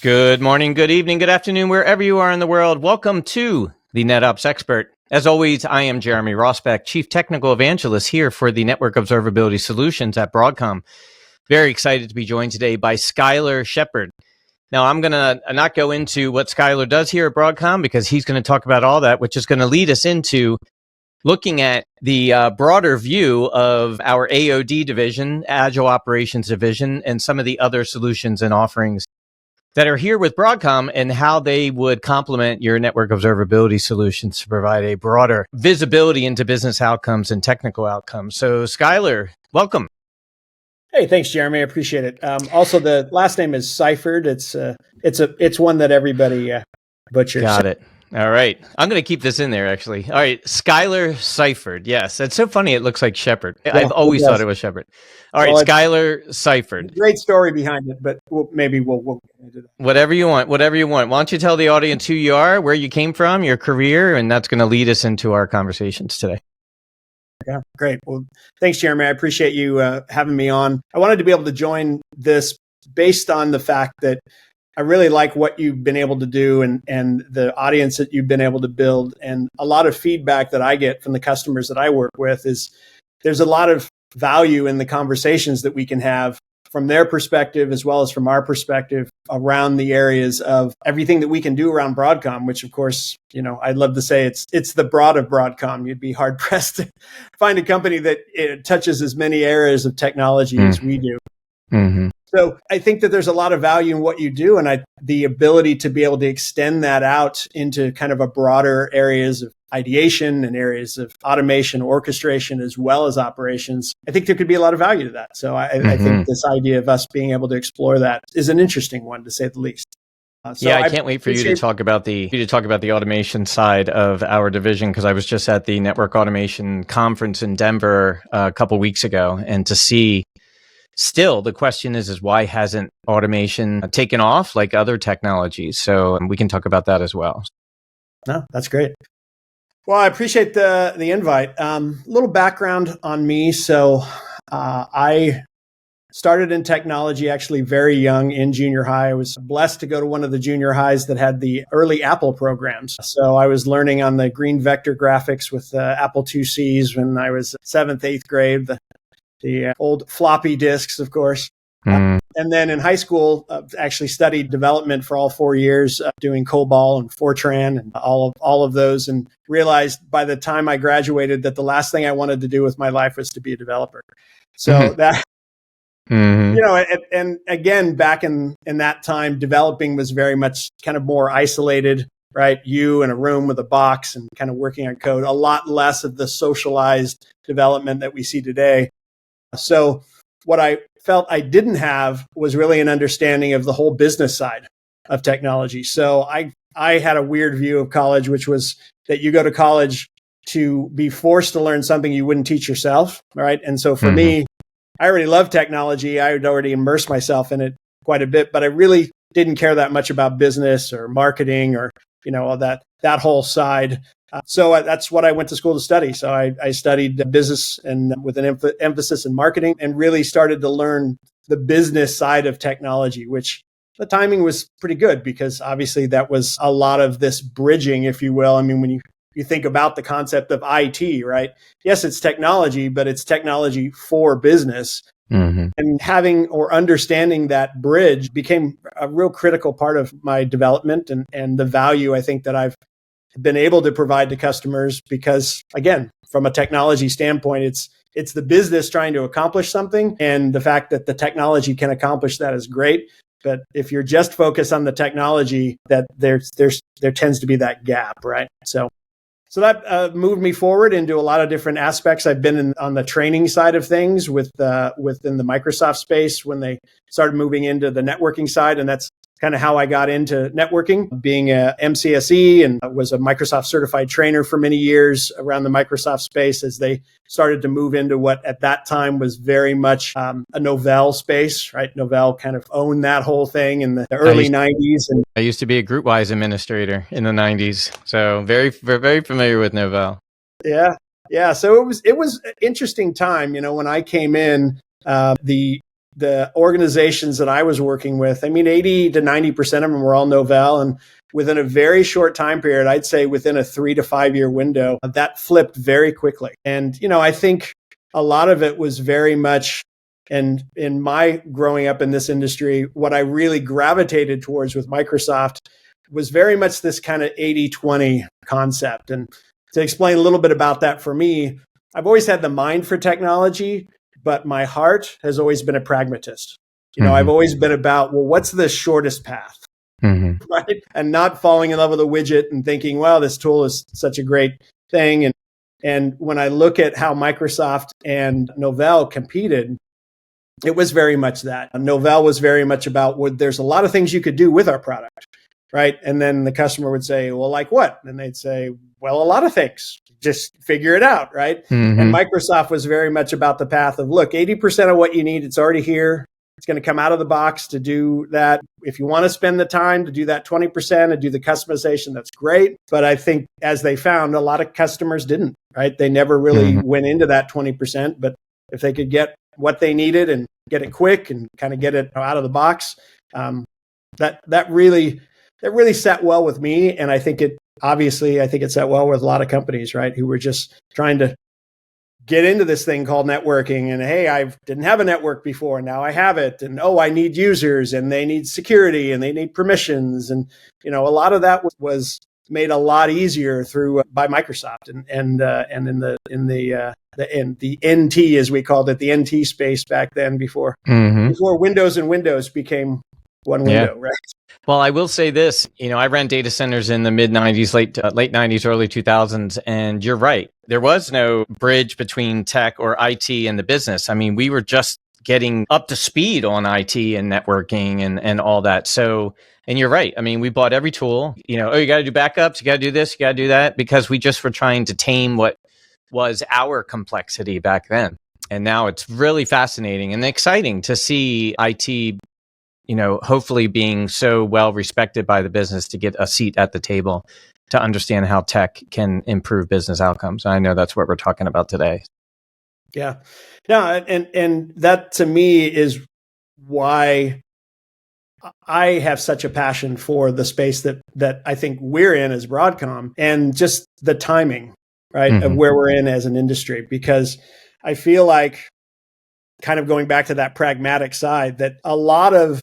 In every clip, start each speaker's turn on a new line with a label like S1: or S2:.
S1: Good morning, good evening, good afternoon, wherever you are in the world. Welcome to the NetOps Expert. As always, I am Jeremy Rossbach, Chief Technical Evangelist here for the Network Observability Solutions at Broadcom. Very excited to be joined today by Skyler Sypherd. Now, I'm going to not go into what Skyler does here at Broadcom because he's going to talk about all that, which is going to lead us into looking at the broader view of our AOD division, Agile Operations Division, and some of the other solutions and offerings that are here with Broadcom and how they would complement your network observability solutions to provide a broader visibility into business outcomes and technical outcomes. So, Skyler, welcome.
S2: Hey, thanks, Jeremy. I appreciate it. Also, the last name is Sypherd. It's one that everybody butchers.
S1: Got it. All right. I'm going to keep this in there, actually. All right. Skyler Sypherd. Yes. That's so funny. It looks like Shepherd. Yeah, I've always thought it was Shepherd. All right. Skyler Sypherd.
S2: Great story behind it, but maybe we'll get into that.
S1: Whatever you want. Why don't you tell the audience who you are, where you came from, your career, and that's going to lead us into our conversations today.
S2: Yeah, great. Well, thanks, Jeremy. I appreciate you having me on. I wanted to be able to join this based on the fact that I really like what you've been able to do and the audience that you've been able to build. And a lot of feedback that I get from the customers that I work with is there's a lot of value in the conversations that we can have from their perspective, as well as from our perspective around the areas of everything that we can do around Broadcom, which of course, I'd love to say it's the broad of Broadcom. You'd be hard pressed to find a company that touches as many areas of technology as we do. Mm-hmm. So I think that there's a lot of value in what you do, and the ability to be able to extend that out into kind of a broader areas of ideation and areas of automation, orchestration, as well as operations. I think there could be a lot of value to that. So I think this idea of us being able to explore that is an interesting one, to say the least.
S1: I can't wait for you to talk about the automation side of our division, because I was just at the Network Automation Conference in Denver a couple weeks ago, and to see. Still, the question is why hasn't automation taken off like other technologies? So we can talk about that as well.
S2: No, that's great. Well, I appreciate the invite. A little background on me. So I started in technology actually very young in junior high. I was blessed to go to one of the junior highs that had the early Apple programs. So I was learning on the green vector graphics with Apple IICs when I was 7th, 8th grade. The old floppy disks, of course. And then in high school, actually studied development for all 4 years, doing COBOL and Fortran and all of those, and realized by the time I graduated that the last thing I wanted to do with my life was to be a developer. So that, and again, back in that time, developing was very much kind of more isolated, right? You in a room with a box and kind of working on code, a lot less of the socialized development that we see today. So what I felt I didn't have was really an understanding of the whole business side of technology. So I had a weird view of college, which was that you go to college to be forced to learn something you wouldn't teach yourself, right? And so for me, I already loved technology. I had already immersed myself in it quite a bit, but I really didn't care that much about business or marketing or, all that whole side. So that's what I went to school to study. So I studied business and with an emphasis in marketing, and really started to learn the business side of technology, which the timing was pretty good because obviously that was a lot of this bridging, if you will. I mean, when you think about the concept of IT, right? Yes, it's technology, but it's technology for business. And having or understanding that bridge became a real critical part of my development and the value I think that I've been able to provide to customers, because again, from a technology standpoint, it's the business trying to accomplish something, and the fact that the technology can accomplish that is great. But if you're just focused on the technology, that there tends to be that gap, right? So that moved me forward into a lot of different aspects. I've been on the training side of things within the Microsoft space when they started moving into the networking side, and that's kind of how I got into networking, being a MCSE, and was a Microsoft certified trainer for many years around the Microsoft space as they started to move into what at that time was very much a Novell space, right? Novell kind of owned that whole thing in the early 90s. And
S1: I used to be a GroupWise administrator in the 90s, so very, very familiar with Novell.
S2: Yeah. So it was an interesting time. When I came in, the the organizations that I was working with, I mean, 80 to 90% of them were all Novell. And within a very short time period, I'd say within a 3 to 5 year window, that flipped very quickly. And, I think a lot of it was very much, and in my growing up in this industry, what I really gravitated towards with Microsoft was very much this kind of 80-20 concept. And to explain a little bit about that for me, I've always had the mind for technology, but my heart has always been a pragmatist. I've always been about, well, what's the shortest path? Right? And not falling in love with a widget and thinking, well, this tool is such a great thing. And when I look at how Microsoft and Novell competed, it was very much that. Novell was very much about, well, there's a lot of things you could do with our product, right? And then the customer would say, well, like what? And they'd say, well, a lot of things. Just figure it out, right? And Microsoft was very much about the path of, look, 80% of what you need, it's already here. It's going to come out of the box to do that. If you want to spend the time to do that 20% and do the customization, that's great. But I think as they found, a lot of customers didn't, right? They never really went into that 20%. But if they could get what they needed and get it quick and kind of get it out of the box, that really sat well with me. And I think it sat well with a lot of companies, right? Who were just trying to get into this thing called networking. And hey, I didn't have a network before. Now I have it. And I need users and they need security and they need permissions. And, a lot of that was made a lot easier by Microsoft and in the NT, as we called it, the NT space back then before Windows and Windows became one window, right?
S1: Well, I will say this, I ran data centers in the mid 90s, late 90s, early 2000s. And you're right. There was no bridge between tech or IT and the business. I mean, we were just getting up to speed on IT and networking and all that. So, and you're right. I mean, we bought every tool, you got to do backups, you got to do this, you got to do that, because we just were trying to tame what was our complexity back then. And now it's really fascinating and exciting to see IT hopefully being so well respected by the business to get a seat at the table to understand how tech can improve business outcomes. I know that's what we're talking about today.
S2: Yeah. No, and that to me is why I have such a passion for the space that I think we're in as Broadcom, and just the timing, right, of where we're in as an industry, because I feel like, kind of going back to that pragmatic side, that a lot of,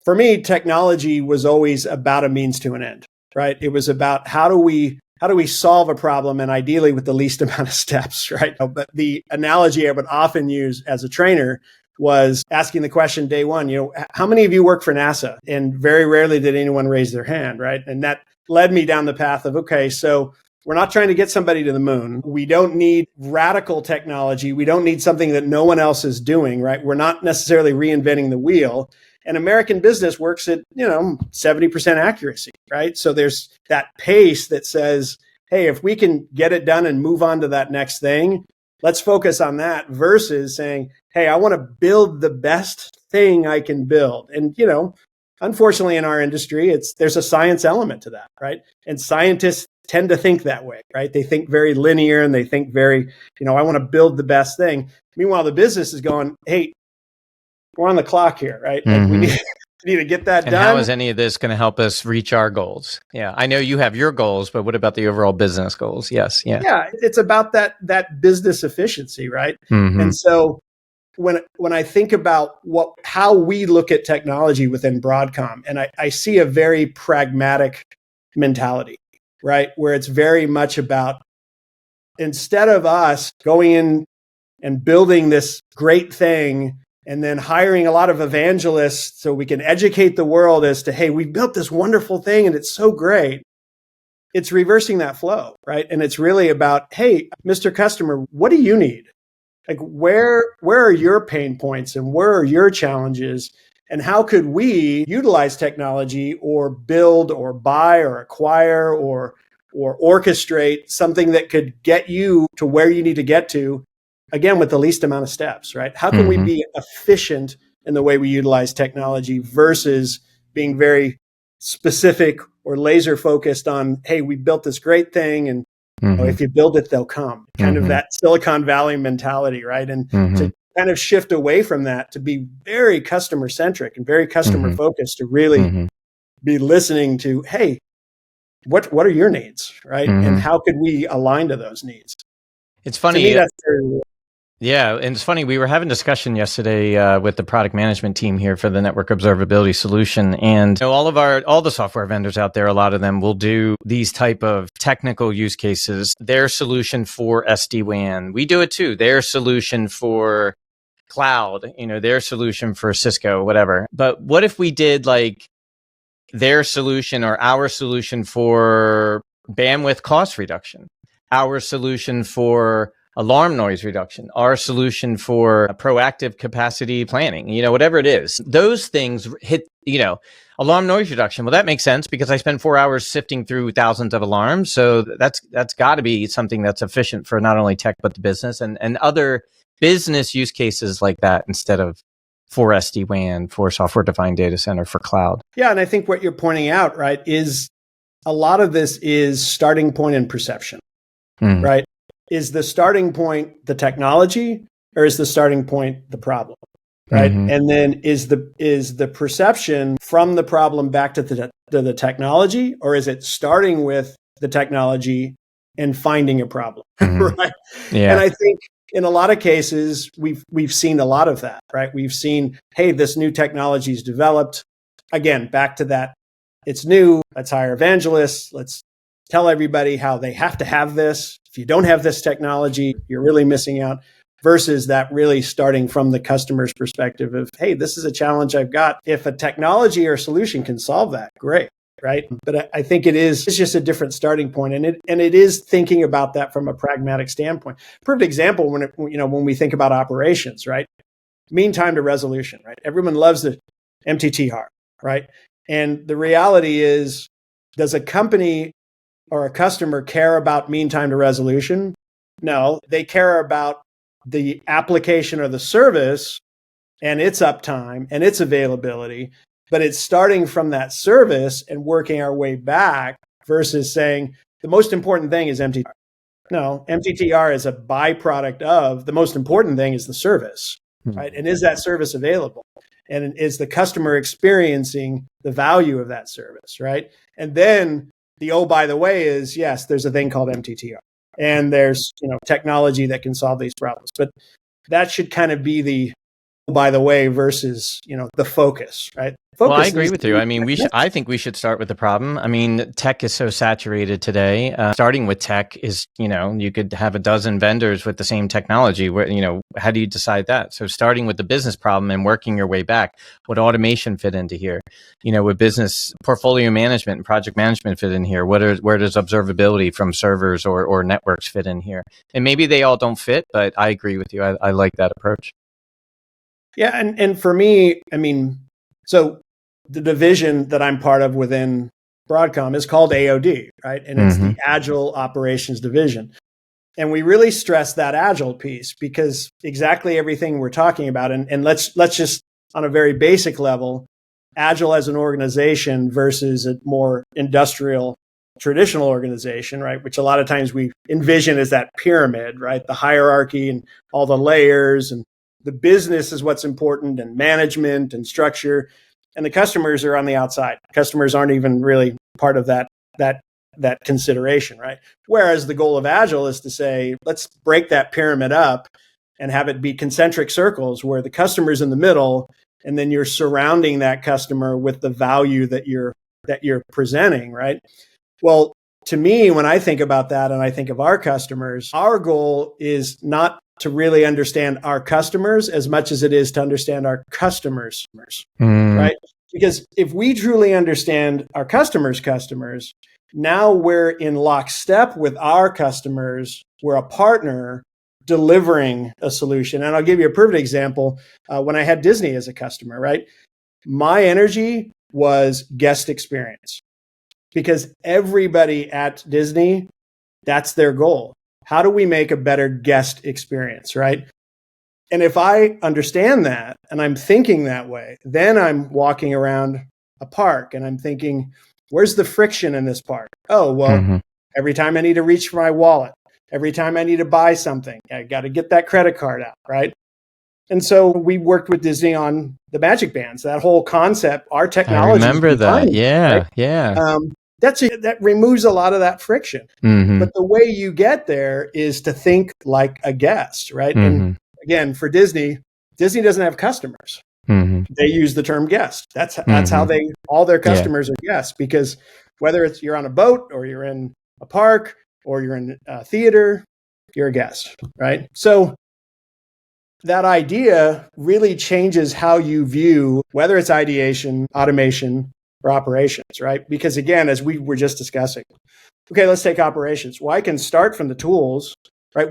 S2: for me, technology was always about a means to an end, right? It was about how do we solve a problem, and ideally with the least amount of steps, right? But the analogy I would often use as a trainer was asking the question day one, how many of you work for NASA? And very rarely did anyone raise their hand, right? And that led me down the path of, okay, so we're not trying to get somebody to the moon. We don't need radical technology. We don't need something that no one else is doing, right? We're not necessarily reinventing the wheel. And American business works at, 70% accuracy, right? So there's that pace that says, hey, if we can get it done and move on to that next thing, let's focus on that, versus saying, hey, I want to build the best thing I can build. And, unfortunately in our industry, there's a science element to that, right? And scientists tend to think that way, right? They think very linear and they think very, I want to build the best thing. Meanwhile, the business is going, hey, we're on the clock here, right? Like we need to get that done.
S1: And how is any of this going to help us reach our goals? Yeah, I know you have your goals, but what about the overall business goals? Yes, yeah.
S2: Yeah, it's about that business efficiency, right? And so when I think about how we look at technology within Broadcom, and I see a very pragmatic mentality, right? Where it's very much about, instead of us going in and building this great thing and then hiring a lot of evangelists so we can educate the world as to, hey, we built this wonderful thing and it's so great. It's reversing that flow, right? And it's really about, hey, Mr. Customer, what do you need? Like, where are your pain points and where are your challenges? And how could we utilize technology or build or buy or acquire or orchestrate something that could get you to where you need to get to, again, with the least amount of steps, right? How can we be efficient in the way we utilize technology versus being very specific or laser focused on, hey, we built this great thing and if you build it, they'll come. Kind of that Silicon Valley mentality, right? And kind of shift away from that to be very customer centric and very customer focused, to really be listening to, hey, what are your needs, right? And how could we align to those needs?
S1: It's funny.
S2: To me, that's very.
S1: Yeah, and it's funny, we were having a discussion yesterday with the product management team here for the network observability solution, and all the software vendors out there, a lot of them will do these type of technical use cases. Their solution for SD-WAN, we do it too. Their solution for cloud, their solution for Cisco, whatever. But what if we did like their solution or our solution for bandwidth cost reduction, our solution for alarm noise reduction, our solution for proactive capacity planning, whatever it is, those things hit, alarm noise reduction. Well, that makes sense because I spend 4 hours sifting through thousands of alarms. So that's got to be something that's efficient for not only tech, but the business and other business use cases like that, instead of for SD-WAN, for software defined data center, for cloud.
S2: Yeah. And I think what you're pointing out, right, is a lot of this is starting point and perception, right? Is the starting point the technology, or is the starting point the problem, right? And then is the perception from the problem back to the technology, or is it starting with the technology and finding a problem, right?
S1: Yeah.
S2: And I think in a lot of cases we've seen a lot of that, right? We've seen, hey, this new technology is developed. Again, back to that, it's new. Let's hire evangelists. Let's tell everybody how they have to have this. If you don't have this technology, you're really missing out, versus that really starting from the customer's perspective of, hey, this is a challenge I've got. If a technology or solution can solve that, great, right? But I think it's just a different starting point. And it is thinking about that from a pragmatic standpoint. Perfect example when we think about operations, right? Mean time to resolution, right? Everyone loves the MTTR, right? And the reality is, does a company or a customer care about mean time to resolution? No, they care about the application or the service and its uptime and its availability, but it's starting from that service and working our way back versus saying the most important thing is MTTR. No, MTTR is a byproduct of the most important thing is the service, right? And is that service available? And is the customer experiencing the value of that service, right? And then by the way is, yes, there's a thing called MTTR, and there's technology that can solve these problems. But that should kind of be the by the way versus the focus, right?
S1: Well, I agree with you. I mean, I think we should start with the problem. I mean, tech is so saturated today. Starting with tech is, you could have a dozen vendors with the same technology. Where, how do you decide that? So starting with the business problem and working your way back. Would automation fit into here? Would business portfolio management and project management fit in here? Where does observability from servers or networks fit in here? And maybe they all don't fit, but I agree with you. I like that approach.
S2: Yeah, and for me, I mean, so the division that I'm part of within Broadcom is called AOD, right? And it's the Agile Operations Division. And we really stress that Agile piece because exactly everything we're talking about, and let's just on a very basic level, Agile as an organization versus a more industrial, traditional organization, right? Which a lot of times we envision as that pyramid, right? The hierarchy and all the layers, and the business is what's important, and management and structure, and the customers are on the outside. Customers aren't even really part of that consideration, right? Whereas the goal of Agile is to say, let's break that pyramid up and have it be concentric circles where the customer's in the middle, and then you're surrounding that customer with the value that you're presenting, right? Well, to me, when I think about that and I think of our customers, our goal is not to really understand our customers as much as it is to understand our customers, right? Because if we truly understand our customers, now we're in lockstep with our customers. We're a partner delivering a solution. And I'll give you a perfect example. When I had Disney as a customer, right? My energy was guest experience, because everybody at Disney, that's their goal. How do we make a better guest experience, right? And if I understand that and I'm thinking that way, then I'm walking around a park and I'm thinking, where's the friction in this park? Oh, well, every time I need to reach for my wallet, every time I need to buy something, I got to get that credit card out, right? And so we worked with Disney on the Magic Bands, that whole concept, our technology.
S1: I remember that. Yeah, right? Yeah.
S2: That removes a lot of that friction. Mm-hmm. But the way you get there is to think like a guest, right? Mm-hmm. And again, for Disney doesn't have customers. Mm-hmm. They use the term guest. That's how all their customers are guests, because whether it's you're on a boat or you're in a park or you're in a theater, you're a guest, right? So that idea really changes how you view whether it's ideation, automation, or operations, right? Because again, as we were just discussing, okay, let's take operations. Well, I can start from the tools, right?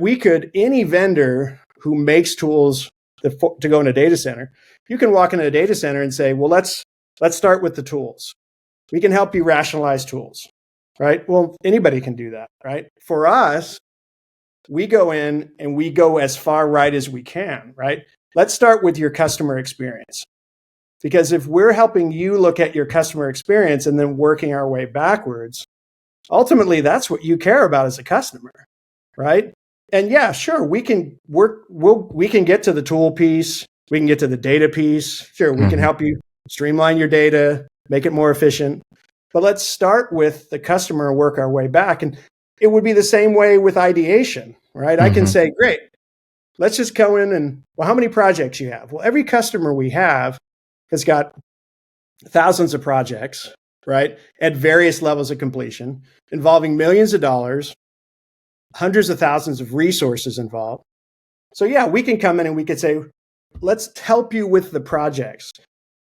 S2: Any vendor who makes tools to go in a data center, you can walk into a data center and say, well, let's start with the tools. We can help you rationalize tools, right? Well, anybody can do that, right? For us, we go in and we go as far right as we can, right? Let's start with your customer experience. Because if we're helping you look at your customer experience and then working our way backwards, ultimately that's what you care about as a customer, right? And yeah, sure, we can we can get to the tool piece, we can get to the data piece. Sure, we can help you streamline your data, make it more efficient. But let's start with the customer and work our way back. And it would be the same way with ideation, right? I can say, great, let's just go in and, well, how many projects you have? Well, every customer we have has got thousands of projects, right? At various levels of completion, involving millions of dollars, hundreds of thousands of resources involved. So yeah, we can come in and we could say, let's help you with the projects.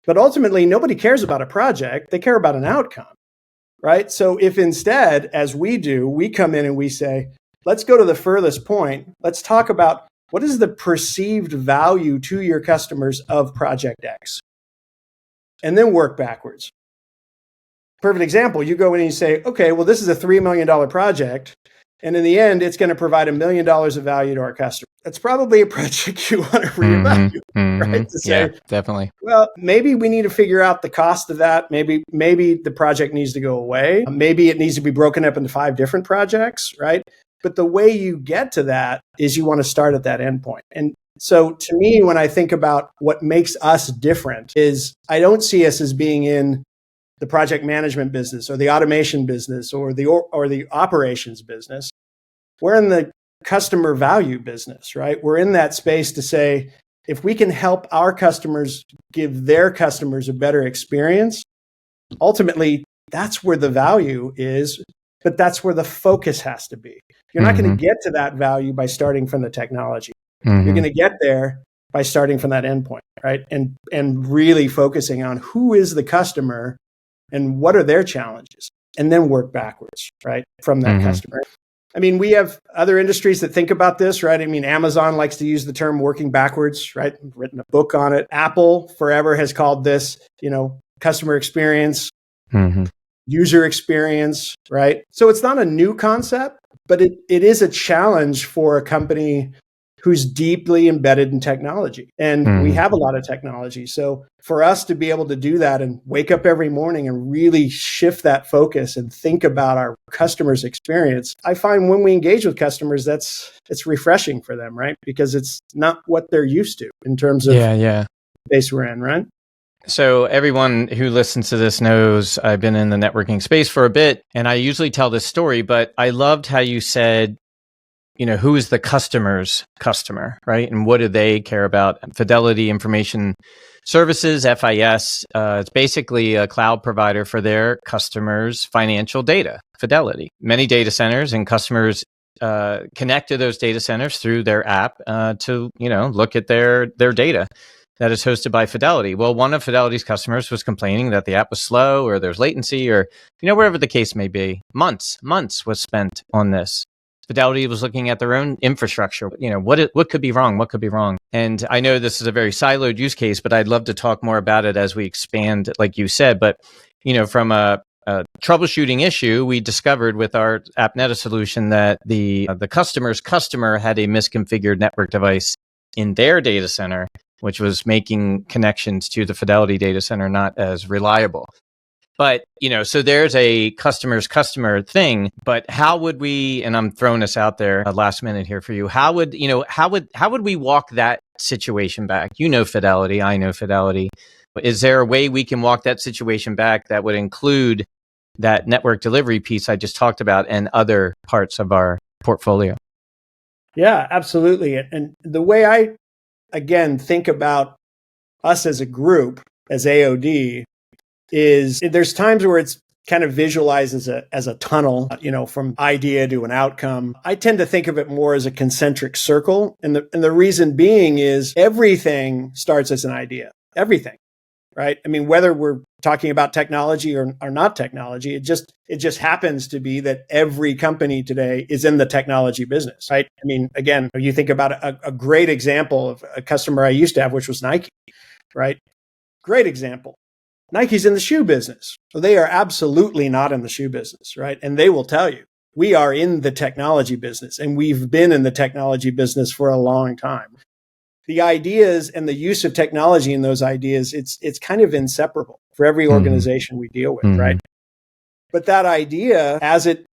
S2: But ultimately, nobody cares about a project. They care about an outcome. Right? So if instead, as we do, we come in and we say, let's go to the furthest point. Let's talk about what is the perceived value to your customers of project X, and then work backwards. Perfect example. You go in and you say, okay, well, this is a $3 million project. And in the end, it's going to provide $1 million of value to our customer. That's probably a project you want to reevaluate, right? To say,
S1: yeah, definitely.
S2: Well, maybe we need to figure out the cost of that. Maybe the project needs to go away. Maybe it needs to be broken up into 5 different projects, right? But the way you get to that is you want to start at that endpoint. And so to me, when I think about what makes us different is I don't see us as being in the project management business or the automation business or the operations business. We're in the customer value business, right? We're in that space to say, if we can help our customers give their customers a better experience, ultimately, that's where the value is, but that's where the focus has to be. You're not going to get to that value by starting from the technology. You're going to get there by starting from that endpoint, right? And really focusing on who is the customer and what are their challenges, and then work backwards, right, from that customer. I mean, we have other industries that think about this, right? I mean, Amazon likes to use the term working backwards, right? I've written a book on it. Apple forever has called this, customer experience, user experience, right? So it's not a new concept, but it is a challenge for a company who's deeply embedded in technology. And we have a lot of technology. So for us to be able to do that and wake up every morning and really shift that focus and think about our customers' experience, I find when we engage with customers, it's refreshing for them, right? Because it's not what they're used to in terms of the space we're in, right?
S1: So everyone who listens to this knows I've been in the networking space for a bit, and I usually tell this story, but I loved how you said, who is the customer's customer, right? And what do they care about? Fidelity Information Services, FIS, it's basically a cloud provider for their customers' financial data, Fidelity. Many data centers and customers connect to those data centers through their app to, look at their data that is hosted by Fidelity. Well, one of Fidelity's customers was complaining that the app was slow or there's latency or, wherever the case may be. Months was spent on this. Fidelity was looking at their own infrastructure. What could be wrong? What could be wrong? And I know this is a very siloed use case, but I'd love to talk more about it as we expand, like you said. But, from a troubleshooting issue, we discovered with our AppNeta solution that the customer's customer had a misconfigured network device in their data center, which was making connections to the Fidelity data center not as reliable. But, so there's a customer's customer thing, but how would we, and I'm throwing this out there last minute here for you, how would we walk that situation back? Fidelity, I know Fidelity. Is there a way we can walk that situation back that would include that network delivery piece I just talked about and other parts of our portfolio?
S2: Yeah, absolutely. And the way I, again, think about us as a group, as AOD, is there's times where it's kind of visualized as a tunnel, from idea to an outcome. I tend to think of it more as a concentric circle. And the reason being is everything starts as an idea, everything, right? I mean, whether we're talking about technology or not technology, it just happens to be that every company today is in the technology business, right? I mean, again, you think about a great example of a customer I used to have, which was Nike, right? Great example. Nike's in the shoe business. So they are absolutely not in the shoe business, right? And they will tell you, we are in the technology business, and we've been in the technology business for a long time. The ideas and the use of technology in those ideas, it's kind of inseparable for every organization we deal with, right? But that idea, as it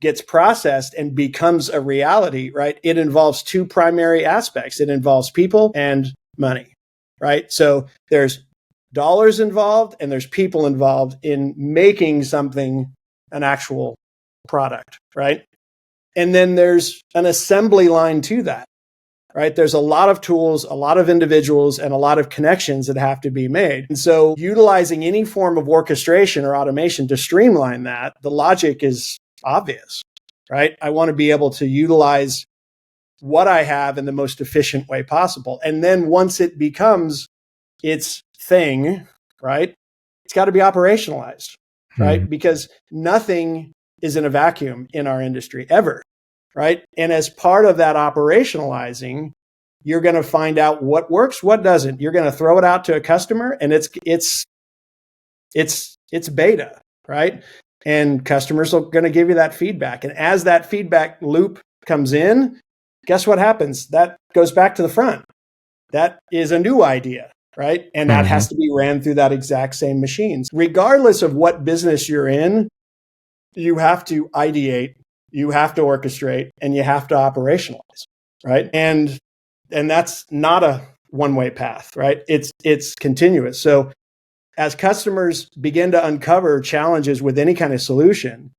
S2: gets processed and becomes a reality, right, it involves two primary aspects. It involves people and money, right? So there's dollars involved and there's people involved in making something an actual product, right? And then there's an assembly line to that, right? There's a lot of tools, a lot of individuals, and a lot of connections that have to be made. And so utilizing any form of orchestration or automation to streamline that, the logic is obvious, right? I want to be able to utilize what I have in the most efficient way possible. And then once it becomes its thing, right, it's got to be operationalized, right? Because nothing is in a vacuum in our industry ever, right? And as part of that operationalizing, you're going to find out what works, what doesn't. You're going to throw it out to a customer, and it's beta, right? And customers are going to give you that feedback. And as that feedback loop comes in, guess what happens? That goes back to the front. That is a new idea, right? And that has to be ran through that exact same machines. Regardless of what business you're in, you have to ideate, you have to orchestrate, and you have to operationalize, right? And that's not a one-way path, right? It's continuous. So as customers begin to uncover challenges with any kind of solution,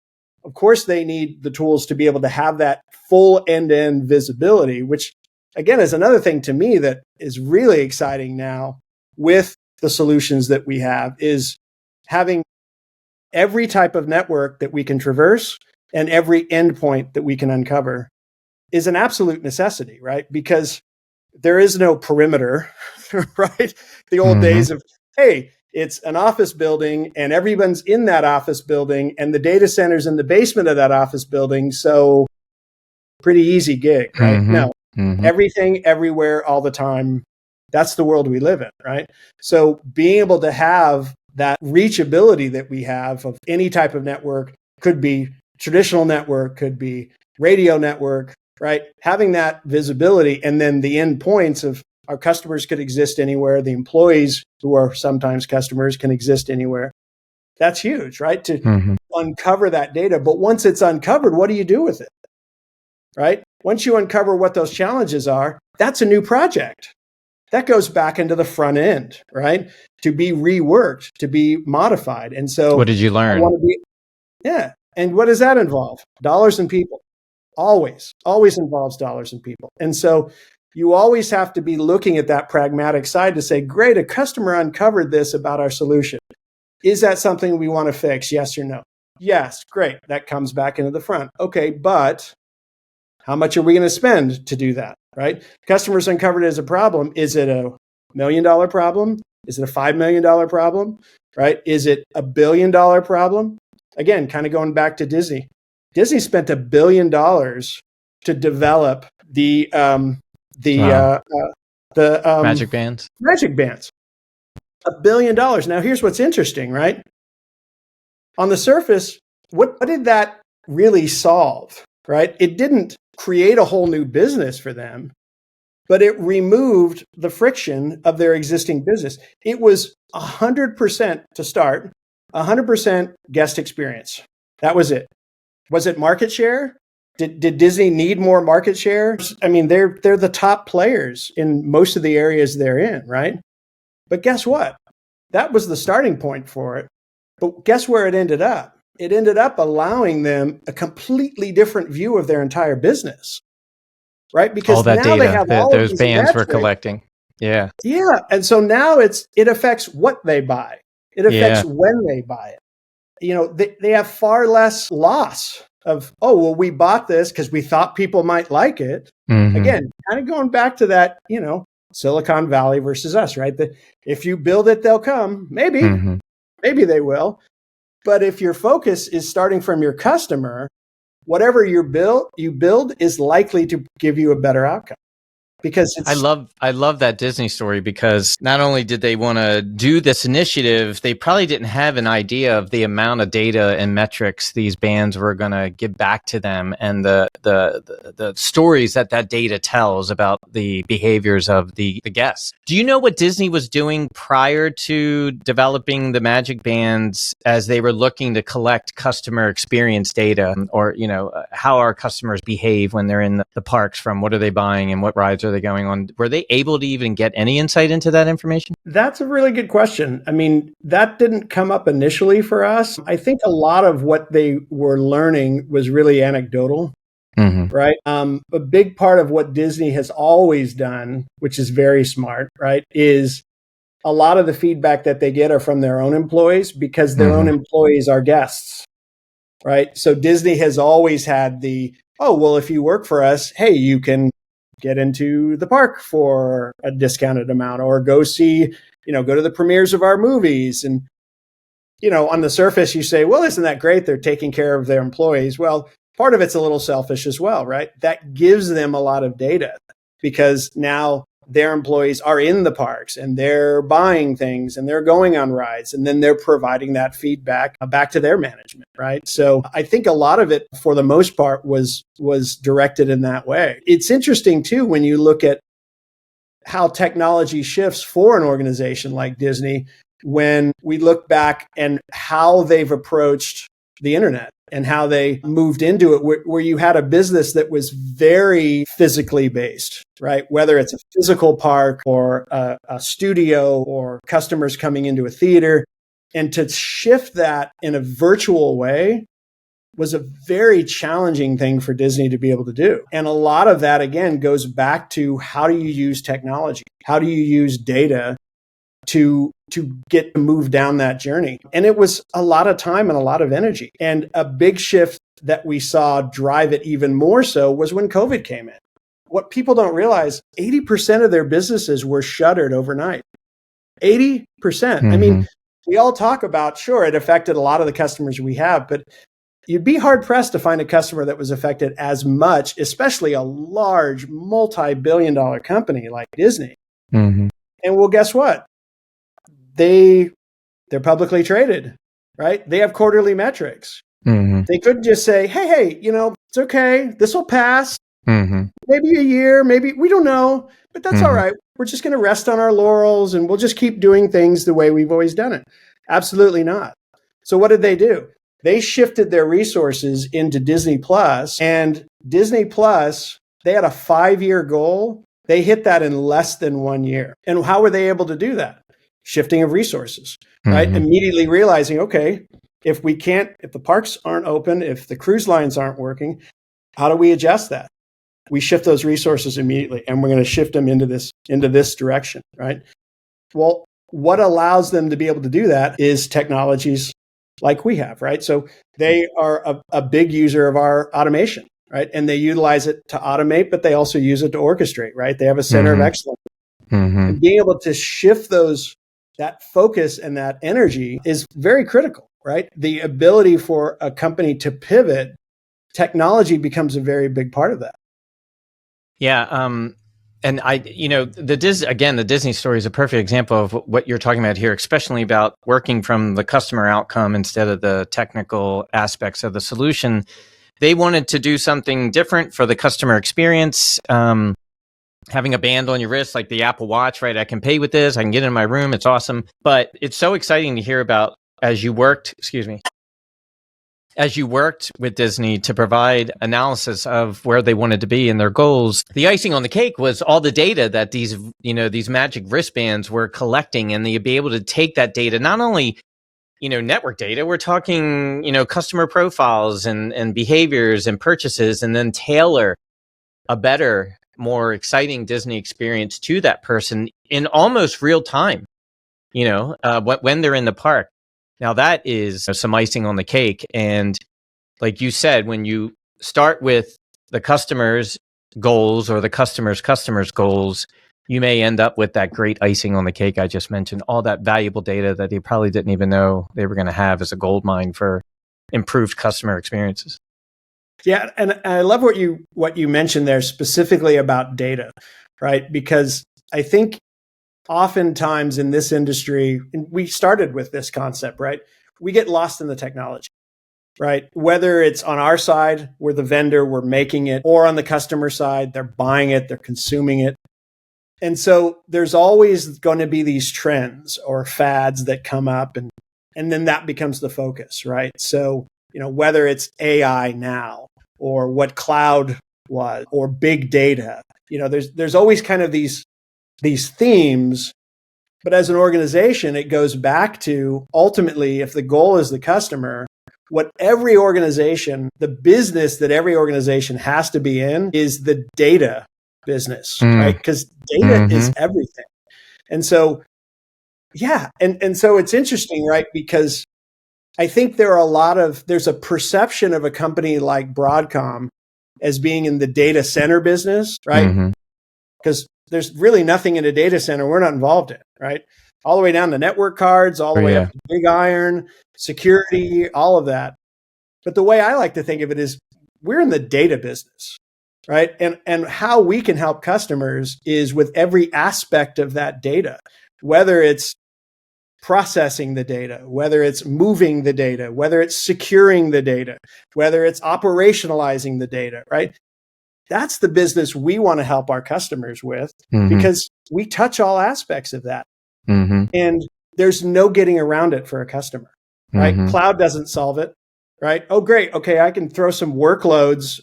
S2: of course they need the tools to be able to have that full end-to-end visibility, which again is another thing to me that is really exciting now with the solutions that we have, is having every type of network that we can traverse and every endpoint that we can uncover is an absolute necessity, right? Because there is no perimeter, right? The old days of, hey, it's an office building and everyone's in that office building and the data center's in the basement of that office building. So pretty easy gig, right? No, everything, everywhere, all the time. That's the world we live in, right? So being able to have that reachability that we have of any type of network, could be traditional network, could be radio network, right? Having that visibility, and then the endpoints of our customers could exist anywhere. The employees who are sometimes customers can exist anywhere. That's huge, right? To uncover that data. But once it's uncovered, what do you do with it, right? Once you uncover what those challenges are, that's a new project. That goes back into the front end, right? To be reworked, to be modified. And so
S1: what did you learn?
S2: And what does that involve? Dollars and people. Always involves dollars and people. And so you always have to be looking at that pragmatic side to say, great, a customer uncovered this about our solution. Is that something we want to fix? Yes or no? Yes, great. That comes back into the front. Okay, but how much are we going to spend to do that, right? Customers uncovered it as a problem. Is it $1 million problem? Is it a $5 million problem, right? Is it a $1 billion problem? Again, kind of going back to Disney. Disney spent $1 billion to develop the
S1: Magic Bands.
S2: Magic Bands. $1 billion. Now, here's what's interesting, right? On the surface, what did that really solve, right? It didn't create a whole new business for them, but it removed the friction of their existing business. It was 100% to start, 100% guest experience. That was it. Was it market share? Did Disney need more market share? I mean, they're the top players in most of the areas they're in, right? But guess what? That was the starting point for it. But guess where it ended up? It ended up allowing them a completely different view of their entire business, right? Because
S1: all that
S2: now
S1: data
S2: they have all of
S1: those
S2: these
S1: bands were
S2: metrics.
S1: collecting. Yeah.
S2: Yeah. And so now it affects what they buy. It affects when they buy it. They have far less loss of, oh, well, we bought this because we thought people might like it.
S1: Mm-hmm.
S2: Again, kind of going back to that, Silicon Valley versus us, right? That if you build it, they'll come. Maybe they will. But if your focus is starting from your customer, whatever you build is likely to give you a better outcome. Because
S1: I love that Disney story, because not only did they want to do this initiative, they probably didn't have an idea of the amount of data and metrics these bands were going to give back to them, and the stories that data tells about the behaviors of the guests. Do you know what Disney was doing prior to developing the Magic Bands, as they were looking to collect customer experience data, or how our customers behave when they're in the parks, from what are they buying and what rides are they going on? Were they able to even get any insight into that information?
S2: That's a really good question. I mean, that didn't come up initially for us. I think a lot of what they were learning was really anecdotal, right? A big part of what Disney has always done, which is very smart, right, is a lot of the feedback that they get are from their own employees, because their own employees are guests, right? So Disney has always had if you work for us, hey, you can get into the park for a discounted amount, or go to the premieres of our movies. And, on the surface, you say, well, isn't that great? They're taking care of their employees. Well, part of it's a little selfish as well, right? That gives them a lot of data, because now their employees are in the parks and they're buying things and they're going on rides, and then they're providing that feedback back to their management, right? So I think a lot of it, for the most part, was directed in that way. It's interesting too, when you look at how technology shifts for an organization like Disney, when we look back and how they've approached the internet and how they moved into it, where you had a business that was very physically based, right? Whether it's a physical park or a studio or customers coming into a theater. And to shift that in a virtual way was a very challenging thing for Disney to be able to do. And a lot of that, again, goes back to, how do you use technology? How do you use data to get to move down that journey? And it was a lot of time and a lot of energy. And a big shift that we saw drive it even more so was when COVID came in. What people don't realize, 80% of their businesses were shuttered overnight. 80%. I mean, we all talk about, sure, it affected a lot of the customers we have, but you'd be hard pressed to find a customer that was affected as much, especially a large multi-billion-dollar company like Disney. And well, guess what? They're publicly traded, right? They have quarterly metrics. They couldn't just say, hey, it's okay. This will pass. Maybe a year, maybe, we don't know, but that's all right. We're just going to rest on our laurels and we'll just keep doing things the way we've always done it. Absolutely not. So what did they do? They shifted their resources into Disney Plus, and Disney Plus, they had a 5-year goal. They hit that in less than 1 year. And how were they able to do that? Shifting of resources, right? Immediately realizing, okay, if the parks aren't open, if the cruise lines aren't working, how do we adjust that? We shift those resources immediately, and we're going to shift them into this direction, right? Well, what allows them to be able to do that is technologies like we have, right? So they are a big user of our automation, right? And they utilize it to automate, but they also use it to orchestrate, right? They have a center of excellence. And being able to shift that focus and that energy is very critical, right? The ability for a company to pivot, technology becomes a very big part of that.
S1: Yeah. And the Disney story is a perfect example of what you're talking about here, especially about working from the customer outcome instead of the technical aspects of the solution. They wanted to do something different for the customer experience. Having a band on your wrist, like the Apple Watch, right? I can pay with this. I can get in my room. It's awesome. But it's so exciting to hear about as you worked, as you worked with Disney to provide analysis of where they wanted to be and their goals, the icing on the cake was all the data that these magic wristbands were collecting, and they'd be able to take that data, not only, network data, we're talking, customer profiles and behaviors and purchases, and then tailor a better, more exciting Disney experience to that person in almost real time, when they're in the park. Now that is some icing on the cake. And like you said, when you start with the customer's goals or the customer's goals, you may end up with that great icing on the cake I just mentioned, all that valuable data that they probably didn't even know they were going to have as a gold mine for improved customer experiences.
S2: Yeah, and I love what you mentioned there specifically about data, right? Because I think oftentimes in this industry, and we started with this concept, right? We get lost in the technology, right? Whether it's on our side, we're the vendor, we're making it, or on the customer side, they're buying it, they're consuming it. And so there's always going to be these trends or fads that come up, and then that becomes the focus, right? So, whether it's AI now or what cloud was or big data, there's always kind of these themes, but as an organization, it goes back to ultimately, if the goal is the customer, what every organization, the business that every organization has to be in is the data business, right? Because data is everything. And so, yeah. And so it's interesting, right? Because I think there's a perception of a company like Broadcom as being in the data center business, right? Because there's really nothing in a data center we're not involved in, right? All the way down to network cards, all the way up to big iron, security, all of that. But the way I like to think of it is we're in the data business, right? And how we can help customers is with every aspect of that data, whether it's processing the data, whether it's moving the data, whether it's securing the data, whether it's operationalizing the data, right? That's the business we want to help our customers with because we touch all aspects of that. And there's no getting around it for a customer, right? Cloud doesn't solve it, right? Oh, great. Okay, I can throw some workloads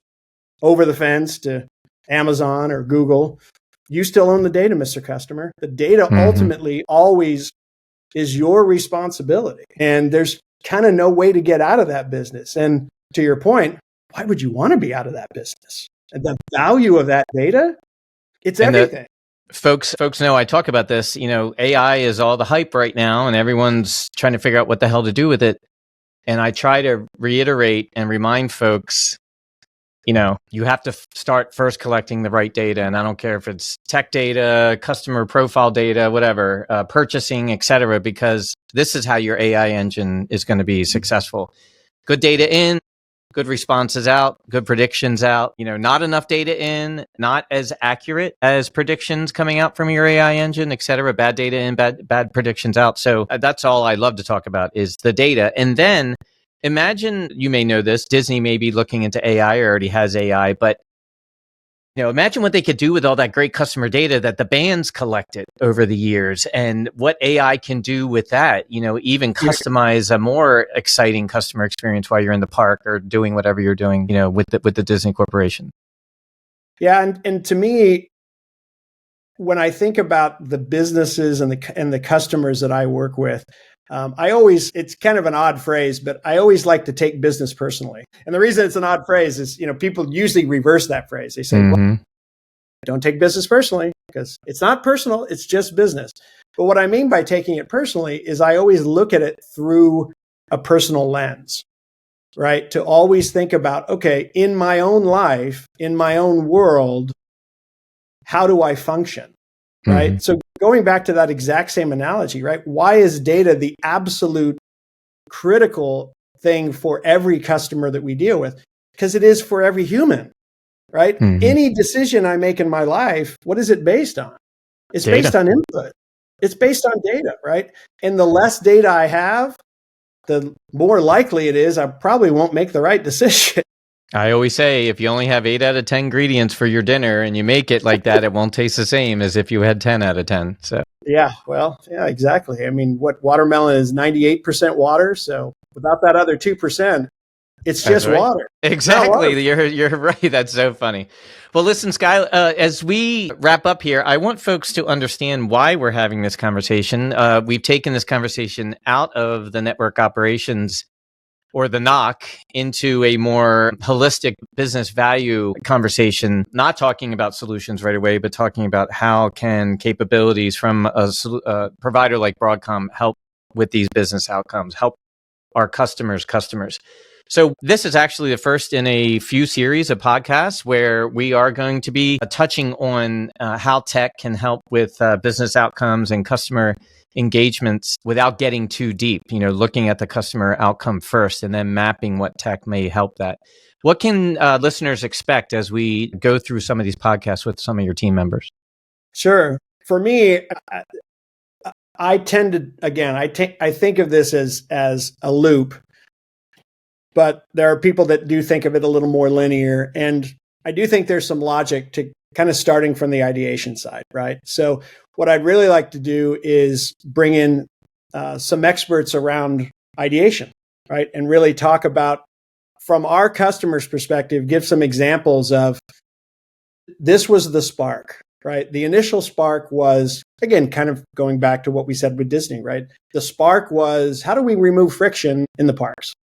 S2: over the fence to Amazon or Google. You still own the data, Mr. Customer. The data ultimately always is your responsibility. And there's kind of no way to get out of that business. And to your point, why would you want to be out of that business? And the value of that data, it's everything.
S1: Folks know I talk about this. AI is all the hype right now, and everyone's trying to figure out what the hell to do with it. And I try to reiterate and remind folks, you have to start first collecting the right data. And I don't care if it's tech data, customer profile data, whatever, purchasing, et cetera, because this is how your AI engine is going to be successful. Good data in, good responses out, good predictions out, not enough data in, not as accurate as predictions coming out from your AI engine, et cetera, bad data in, bad predictions out. So that's all I love to talk about is the data. And then imagine, you may know this, Disney may be looking into AI or already has AI, but imagine what they could do with all that great customer data that the bands collected over the years and what AI can do with that, even customize a more exciting customer experience while you're in the park or doing whatever you're doing, with the Disney Corporation.
S2: Yeah. And to me, when I think about the businesses and the customers that I work with, it's kind of an odd phrase, but I always like to take business personally. And the reason it's an odd phrase is, people usually reverse that phrase. They say, well, don't take business personally because it's not personal. It's just business. But what I mean by taking it personally is I always look at it through a personal lens, right? To always think about, okay, in my own life, in my own world, how do I function? Right. So going back to that exact same analogy, right? Why is data the absolute critical thing for every customer that we deal with? Because it is for every human, right? Any decision I make in my life, what is it based on? It's data. Based on input. It's based on data, right? And the less data I have, the more likely it is I probably won't make the right decision.
S1: I always say, if you only have 8 out of 10 ingredients for your dinner and you make it like that, it won't taste the same as if you had 10 out of 10. So
S2: Yeah, well, yeah, exactly. I mean, what watermelon is 98% water. So without that other 2%, it's
S1: That's
S2: just
S1: right.
S2: water. It's not water.
S1: Exactly. You're right. That's so funny. Well, listen, Skyler, as we wrap up here, I want folks to understand why we're having this conversation. We've taken this conversation out of the network operations or the knock into a more holistic business value conversation, not talking about solutions right away, but talking about how can capabilities from a provider like Broadcom help with these business outcomes, help our customers. So this is actually the first in a few series of podcasts where we are going to be touching on how tech can help with business outcomes and customer engagements without getting too deep, looking at the customer outcome first and then mapping what tech may help that. What can listeners expect as we go through some of these podcasts with some of your team members?
S2: Sure. For me, I tend to, again, I think of this as a loop, but there are people that do think of it a little more linear. And I do think there's some logic to kind of starting from the ideation side, right? So what I'd really like to do is bring in some experts around ideation, right? And really talk about, from our customers' perspective, give some examples of this was the spark, right? The initial spark was, again, kind of going back to what we said with Disney, right? The spark was, how do we remove friction in the parks?